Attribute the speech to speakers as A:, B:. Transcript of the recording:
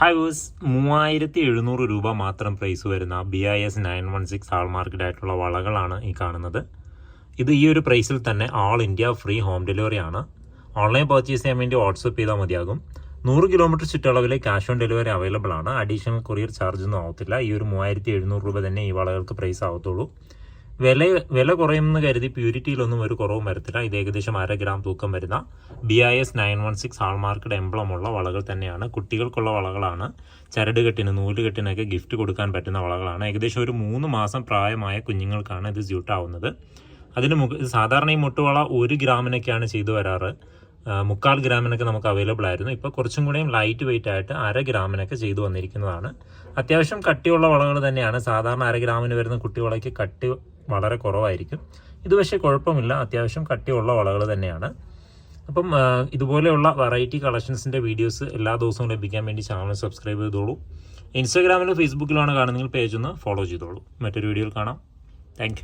A: Highways 3700 രൂപ മാത്രം price വരുന്ന BIS 916 ഹാൾമാർക്കഡ് ആയിട്ടുള്ള വളകളാണ് ഈ കാണുന്നത്. ഇത് ഈ ഒരു പ്രൈസിൽ തന്നെ ആൾ ഇന്ത്യ ഫ്രീ ഹോം ഡെലിവറി ആണ്. ഓൺലൈൻ പർച്ചേസ് ചെയ്യാൻ വേണ്ടി വാട്സപ്പ് ചെയ്താൽ മതിയാകും. 100 കിലോമീറ്റർ ചുറ്റളവിൽ ക്യാഷ് ഓൺ ഡെലിവറി അവൈലബിൾ ആണ്. അഡീഷണൽ കൊറിയർ ചാർജ് ഒന്നും ആവത്തില്ല. ഈ ഒരു 3700 രൂപ തന്നെ ഈ വളകൾക്ക് പ്രൈസ് ആവത്തുള്ളൂ. വില കുറയുമെന്ന് കരുതി പ്യൂരിറ്റിയിലൊന്നും ഒരു കുറവും വരത്തില്ല. ഇത് ഏകദേശം 1/2 ഗ്രാം തൂക്കം വരുന്ന BIS 916 ഹാൾമാർക്കഡ് എംബ്ലമുള്ള വളകൾ തന്നെയാണ്. കുട്ടികൾക്കുള്ള വളകളാണ്. ചരടുകെട്ടിന് നൂലുകെട്ടിനൊക്കെ ഗിഫ്റ്റ് കൊടുക്കാൻ പറ്റുന്ന വളകളാണ്. ഏകദേശം ഒരു 3 മാസം പ്രായമായ കുഞ്ഞുങ്ങൾക്കാണ് ഇത് സ്യൂട്ടാവുന്നത്. സാധാരണ ഈ മുട്ടുവള 1 ഗ്രാമിനൊക്കെയാണ് ചെയ്തു വരാറ്. 3/4 ഗ്രാമിനൊക്കെ നമുക്ക് അവൈലബിൾ ആയിരുന്നു. ഇപ്പോൾ കുറച്ചും കൂടെയും ലൈറ്റ് വെയിറ്റ് ആയിട്ട് 1/2 ഗ്രാമിനൊക്കെ ചെയ്തു വന്നിരിക്കുന്നതാണ്. അത്യാവശ്യം കട്ടിയുള്ള വളകൾ തന്നെയാണ്. സാധാരണ 1/2 ഗ്രാമിന് വരുന്ന കുട്ടിവളയ്ക്ക് കട്ടി വളരെ കുറവായിരിക്കും. ഇത് പക്ഷേ കുഴപ്പമില്ല, അത്യാവശ്യം കട്ടിയുള്ള വളകൾ തന്നെയാണ്. അപ്പം ഇതുപോലെയുള്ള വെറൈറ്റി കളക്ഷൻസിൻ്റെ വീഡിയോസ് എല്ലാ ദിവസവും ലഭിക്കാൻ വേണ്ടി ചാനൽ സബ്സ്ക്രൈബ് ചെയ്തോളൂ. ഇൻസ്റ്റാഗ്രാമിലും ഫേസ്ബുക്കിലുമാണ് കാണുന്നെങ്കിൽ പേജ് ഒന്ന് ഫോളോ ചെയ്തോളൂ. മറ്റൊരു വീഡിയോയിൽ കാണാം. താങ്ക്